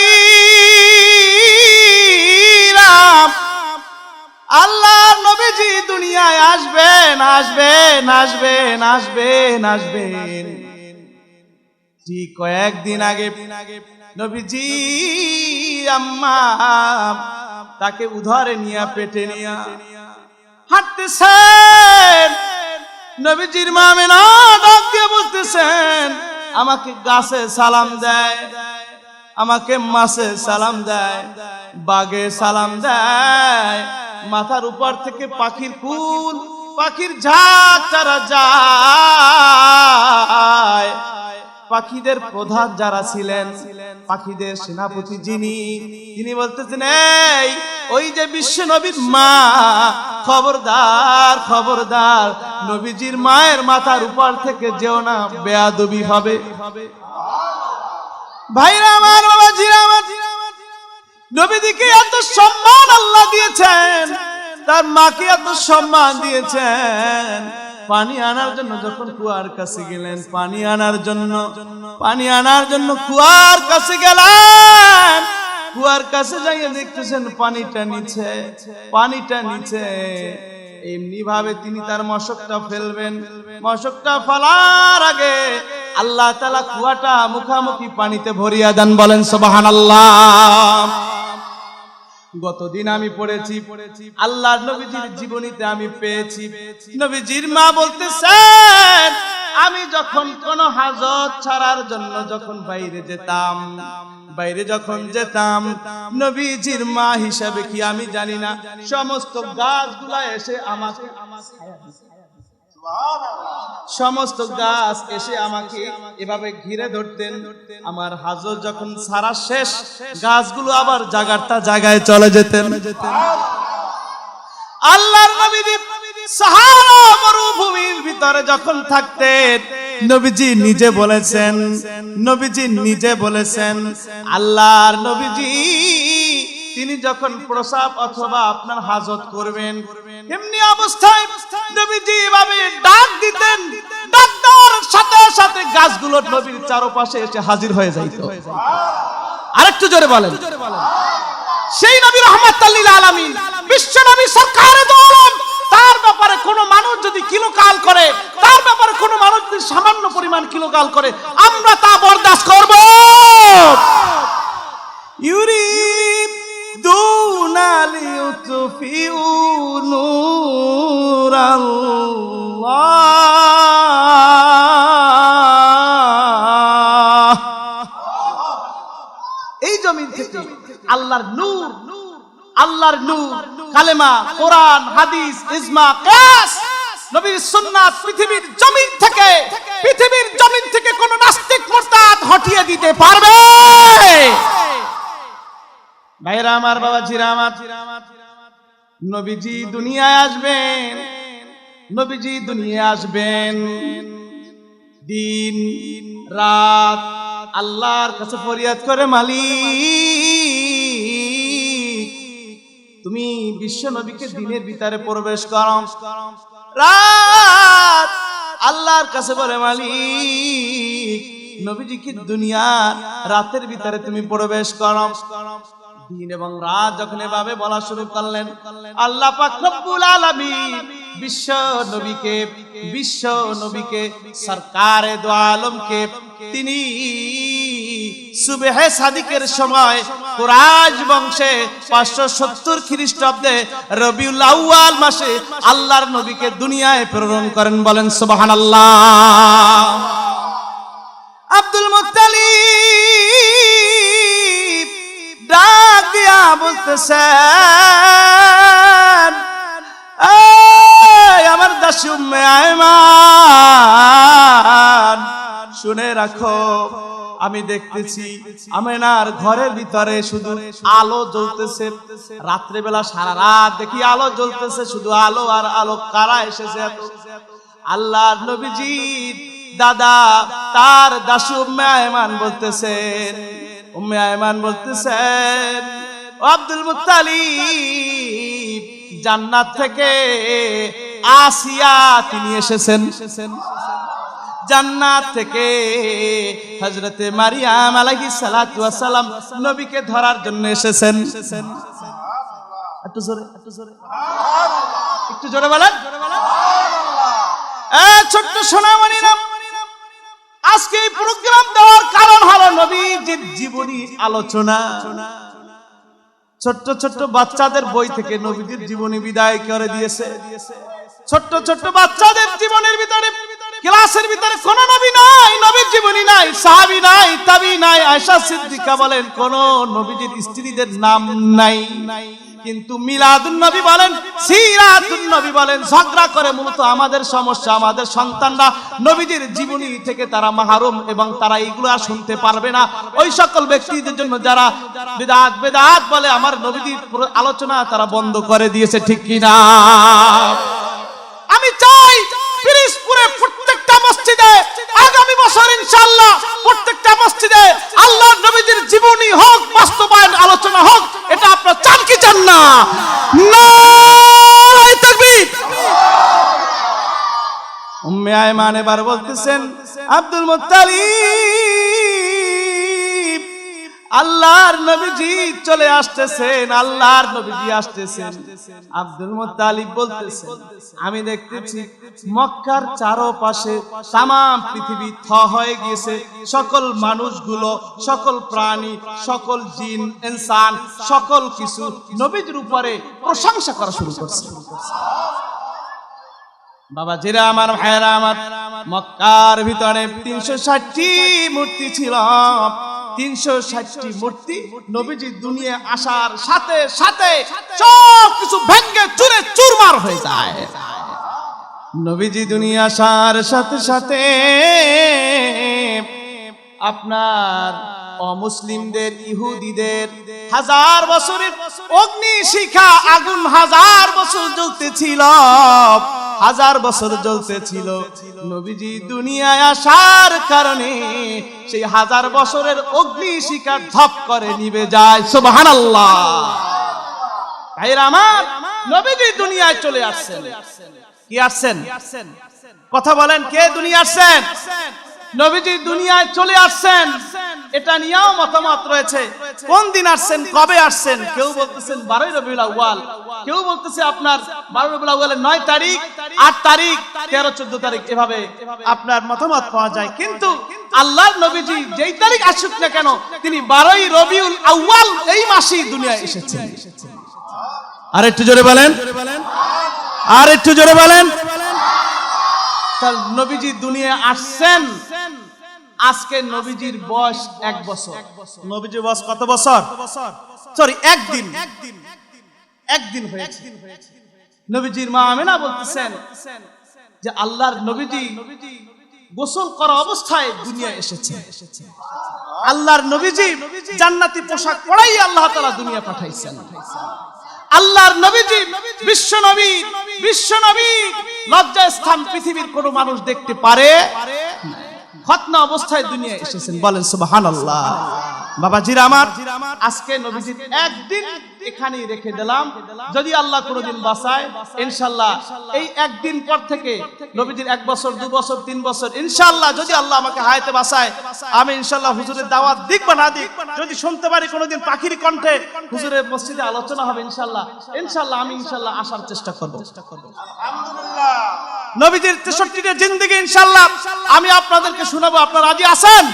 আল্লাহ নবীজি দুনিয়ায় আসবেন আসবেন আসবেন আসবেন আসবেন। ঠিক কয়েকদিন আগে নবীজি আম্মা তাকে উধারে নিয়ে পেটে নিয়ে হাঁটতেছেন। নবীজির মা আমেনা ডাক দিয়ে বলতেছেন, আমাকে গাছে সালাম দেয়, আমাকে মাছে সালাম দেয়, বাগে সালাম দেয়, মাথার উপর থেকে পাখির কুল, পাখির ঝাঁক তারা যায়। পাখিদের প্রধান যারা ছিলেন, পাখিদের সেনাপতি যিনি, তিনি বলতেছেন, এই ওই যে বিশ্ব নবীর মা, খবরদার খবরদার, নবীজির মায়ের মাথার উপর থেকে যেও না, বেয়াদবি হবে। ভাইরা আমার, বাবাজিরা আমার, নবীজিকে এত সম্মান আল্লাহ দিয়েছেন, তার মাকে এত সম্মান দিয়েছেন। পানি আনার জন্য যখন কুয়ার কাছে গেলেন, পানি আনার জন্য কুয়ার কাছে গেলেন, কুয়ার কাছে যাইয়ে দেখতেছেন পানিটা নিচে। এমনি ভাবে তিনি তার মশকটা ফেলবেন, মশকটা ফেলার আগে আল্লাহ তাআলা কুয়াটা মুখামুখি পানিতে ভরিয়া দেন। বলেন সুবহানাল্লাহ। গতদিন আমি পড়েছি, আল্লাহর নবীজির জীবনীতে আমি পেয়েছি, নবীজির মা বলতেছেন, আমি যখন কোন হাজত ছাড়ার জন্য যখন বাইরে যখন যেতাম, নবীজির মা হিসাবে কি আমি জানি না, সমস্ত গাছগুলা এসে আমাকে, সমস্ত গাছ এসে আমাকে এভাবে ঘিরে ধরতেন। আমার হাজত যখন সারা শেষ, গাছগুলো আবার জায়গায় চলে যেতেন। আল্লাহর নবী সাহারা মরুভূমির ভিতরে যখন থাকতেন, নবীজি নিজে বলেছেন, আল্লাহর নবীজি তিনি যখন প্রসাব অথবা আপনার হাজত করবেন, এমনি অবস্থায় নবীজি এভাবে ডাক দিতেন, ডাক দেওয়ার সাথে সাথে গাছগুলো নবীর চারপাশে এসে হাজির হয়ে যাইত। আরেকটু জোরে বলেন। সেই নবী রাহমাতাল লিল আলামিন, বিশ্ব নবী সরকারে দো আলম, তার ব্যাপারে কোন মানুষ যদি কিলোকাল করে, তার ব্যাপারে কোন মানুষ যদি সামান্য পরিমাণ কিলোকাল করে, আমরা তা বরদাস্ত করব। ইউরিদুনা লিউতফিউ নূরাল্লাহ। এই জমিন থেকে আল্লাহর নূর, কালেমা, কোরআন, হাদিস, ইজমা, কিয়াস, নবীর সুন্নাত পৃথিবীর জমিন থেকে কোন নাস্তিক মুরতাদ হটিয়ে দিতে পারবে? ভাইরা আমার, বাবাজিরা আমার, নবীজি দুনিয়ায় আসবেন, দিন রাত আল্লাহর কাছে ফরিয়াদ করে, মালিক তুমি বিশ্ব নবীকে দিনের ভিতরে প্রবেশ করো। রাত আল্লাহর কাছে বলে, মালিক নবীজিকে দুনিয়ার রাতের ভিতরে তুমি প্রবেশ করো। দিন এবং রাত যখন এভাবে বলা শুরু করলেন, আল্লাহ পাক রব্বুল আলামিন বিশ্ব নবীকে সরকারে দো আলমকে তিনি সুবহে সাদিকের সময় কুরাইশ বংশে 570 খ্রিস্টাব্দে রবিউল আউয়াল মাসে আল্লাহর নবীকে দুনিয়ায় প্রেরণ করেন। বলেন সুবহানাল্লাহ। আব্দুল মুত্তালিব ডাক দিয়া বলতেছেন, আমার দাসী উম্মে আয়মান, শুনে রাখো, আমি দেখতেছি আমেনার ঘরের ভিতরে শুধু আলো জ্বলতেছে। রাত্রে বেলা সারা রাত দেখি আলো জ্বলতেছে, শুধু আলো আর আলো। কারা এসেছে এত? আল্লাহর নবীজির দাদা, তার দাসী উম্মে আয়মান বলতেছেন, ও আব্দুল মুত্তালিব, জান্নাত থেকে আসিয়া তিনি এসেছেন। জান্নাত থেকে হযরতে মারিয়াম আলাইহিস সালাতু ওয়াস সালাম নবীকে ধরার জন্য এসেছেন। একটু জোরে বলেন। ছোট্ট সোনামণিরা, আজকে এই প্রোগ্রাম দেওয়ার কারণ হলো নবীজির জীবনী আলোচনা। ছোট্ট ছোট্ট বাচ্চাদের বই থেকে নবীজির জীবনী বিদায় করে দিয়েছে। ছোট্ট ছোট্ট বাচ্চাদের জীবনের ভিতরে, ক্লাসের ভিতরে কোন নবী নাই, নবীর জীবনী নাই, সাহাবী নাই, তাবী নাই। আয়েশা সিদ্দিকা বলেন কোন নবীজির স্ত্রীদের নাম নাই। কিন্তু মিলাদুন নবী বলেন, সিরাতুন নবী বলেন, ঝগড়া করে মূলত আমাদের সমস্যা। আমাদের সন্তানরা নবীজির জীবনী থেকে তারা মাহরুম এবং তারা এগুলো আর শুনতে পারবে না। ওই সকল ব্যক্তিদের জন্য যারা বেদাত বলে, আমার নবীজির আলোচনা তারা বন্ধ করে দিয়েছে। ঠিক কিনা? আমি চাই পিরিজপুরে প্রত্যেকটা মসজিদে আগামী বছর ইনশাআল্লাহ প্রত্যেকটা মসজিদে আল্লাহর নবীজির জীবনী হোক, বাস্তবায়ন আলোচনা হোক। এটা আপনারা চান কি চান না? নারায়ে তাকবীর। উম্মে আয়মান এবার বলতেছেন, আব্দুল মুত্তালিব, আল্লাহর নবীজি চলে আসতেছেন, আল্লাহর নবীজি আসতেছেন। আব্দুল মুত্তালিব বলতেছেন, আমি দেখতেছি মক্কার চারপাশে তাম পৃথিবী থ হয়ে গিয়েছে। সকল মানুষগুলো, সকল প্রাণী, সকল জিন ইনসান, সকল কিছু নবীজির উপরে প্রশংসা করা শুরু করছে। বাবা জিরা আমার, ভাইরা আমার, মক্কার ভিতরে 360টি মূর্তি ছিল। 360টি মূর্তি নবীজি দুনিয়া আসার সাথে সাথে সব কিছু ভেঙে চুরে চুরমার হয়ে যায়। নবীজি দুনিয়া আসার সাথে সাথে আপনার অমুসলিমদের, ইহুদিদের 1000 বছরের অগ্নিশিখা আগুন 1000 বছর জ্বলতেছিল, 1000 বছর জ্বলতেছিল। নবীজি দুনিয়ায় আসার কারণে সেই 1000 বছরের অগ্নিশিখা ধপ করে নিভে যায়। সুবহানাল্লাহ। ভাইরা আমার, নবীজি দুনিয়ায় চলে আসছেন। কি আসছেন? কথা বলেন, কে দুনিয়া আসছেন? নবীজি দুনিয়ায় চলে আসছেন। এটা নিয়েও মতামত রয়েছে, কোন দিন আসছেন, কবে আসছেন। কেউ বলতেছেন 12 রবিউল আউয়াল, কেউ বলতেছে আপনার 12 রবিউল আউয়ালের 9 তারিখ, 8 তারিখ, 13, 14 তারিখ, এভাবে আপনার মতামত পাওয়া যায়। কিন্তু আল্লাহর নবীজি যেই তারিখ আসুক না কেন, তিনি 12 রবিউল আউয়াল এই মাসেই দুনিয়ায় এসেছেন। আর একটু জোরে বলেন, আর একটু জোরে বলেন। তার নবীজি দুনিয়ায় আসছেন। আজকে নবীজির বয়স 1 বছর। নবীজির বয়স কত বছর? সরি, একদিন হয়েছে। নবীজির মা আমেনা বলতেছেন, যে আল্লাহর নবীজি গোসল করা অবস্থায় দুনিয়ায় এসেছে। আল্লাহর নবীজি জান্নাতি পোশাক পরাই আল্লাহ তাআলা দুনিয়া পাঠাইছেন। আল্লাহর নবীজি বিশ্বনবী লজ্জা স্থান পৃথিবীর কোনো মানুষ দেখতে পারে খতনা অবস্থায় দুনিয়ায় এসেছেন। বলেন সুবহানাল্লাহ। বাবাজিরা আমার, আজকে নবীজির একদিন এখানেই রেখে দিলাম। যদি আল্লাহ কোনোদিন বাঁচায় ইনশাআল্লাহ এই একদিন পর থেকে নবীজির 1 বছর 2 বছর 3 বছর ইনশাআল্লাহ যদি আল্লাহ আমাকে হায়াতে বাঁচায়, আমি ইনশাআল্লাহ হুজুরের দাওয়াত দিক বা না দিক, যদি শুনতে পারি কোনোদিন পাখির কণ্ঠে হুজুরের মসজিদে আলোচনা হবে ইনশাআল্লাহ আমি ইনশাআল্লাহ আসার চেষ্টা করব। আলহামদুলিল্লাহ। নবীজির 63টা জিন্দেগি ইনশাআল্লাহ আমি আপনাদেরকে শোনাবো। আপনারা রাজি আছেন?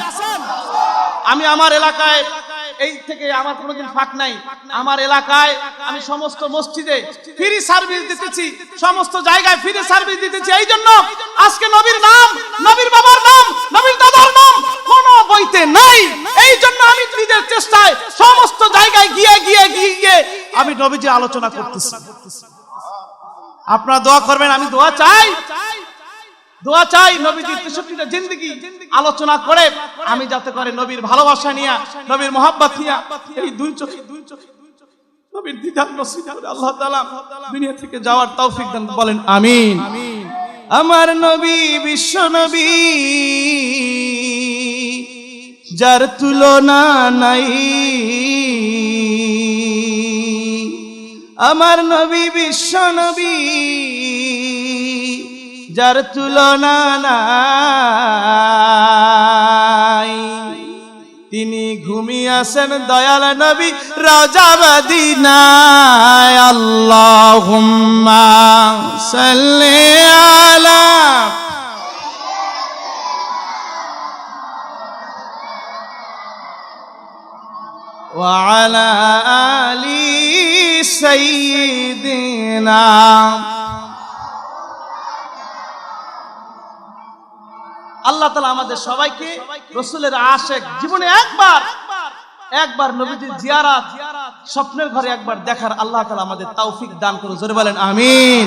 আমি আমার এলাকায় এই থেকে আমার কোনোদিন ফাঁক নাই। আমার এলাকায় আমি সমস্ত মসজিদে ফ্রি সার্ভিস দিতেছি, সমস্ত জায়গায় ফ্রি সার্ভিস দিতেছি। এই জন্য আজকে নবীর নাম, নবীর বাবার নাম, নবীর দাদার নাম কোন বইতে নাই। এই জন্য আমি নিজের চেষ্টায় সমস্ত জায়গায় গিয়ে আমি নবীজি আলোচনা করতেছি। আপনারা দোয়া করবেন, আমি দোয়া চাই নবীজির 63টা জিন্দেগি আলোচনা করে আমি যাতে করে নবীর ভালোবাসা নিয়ে, নবীর মহব্বত নিয়ে এই দুই চোখে নবীর দিদার নসিব করে আল্লাহ তাআলা দুনিয়া থেকে যাওয়ার তৌফিক দান। বলেন আমিন। আমার নবী বিশ্ব নবী, যার তুলনা নাই। আমার নবী বিশ্ব নবী, যার তুলনা নাই। তিনি ঘুমিয়ে আছেন দয়াল নবী রওজা মদিনায়। আল্লাহুম্মা সাল্লি আলা ওয়া আলা আলি সাইয়্যিদিনা। আল্লাহ তাআলা আমাদের সবাইকে রাসূলের আশিক জীবনে একবার নবীজির জিয়ারত স্বপ্নের ঘরে একবার দেখার আল্লাহ তাআলা আমাদের তৌফিক দান করুন। জোরে বলেন আমিন।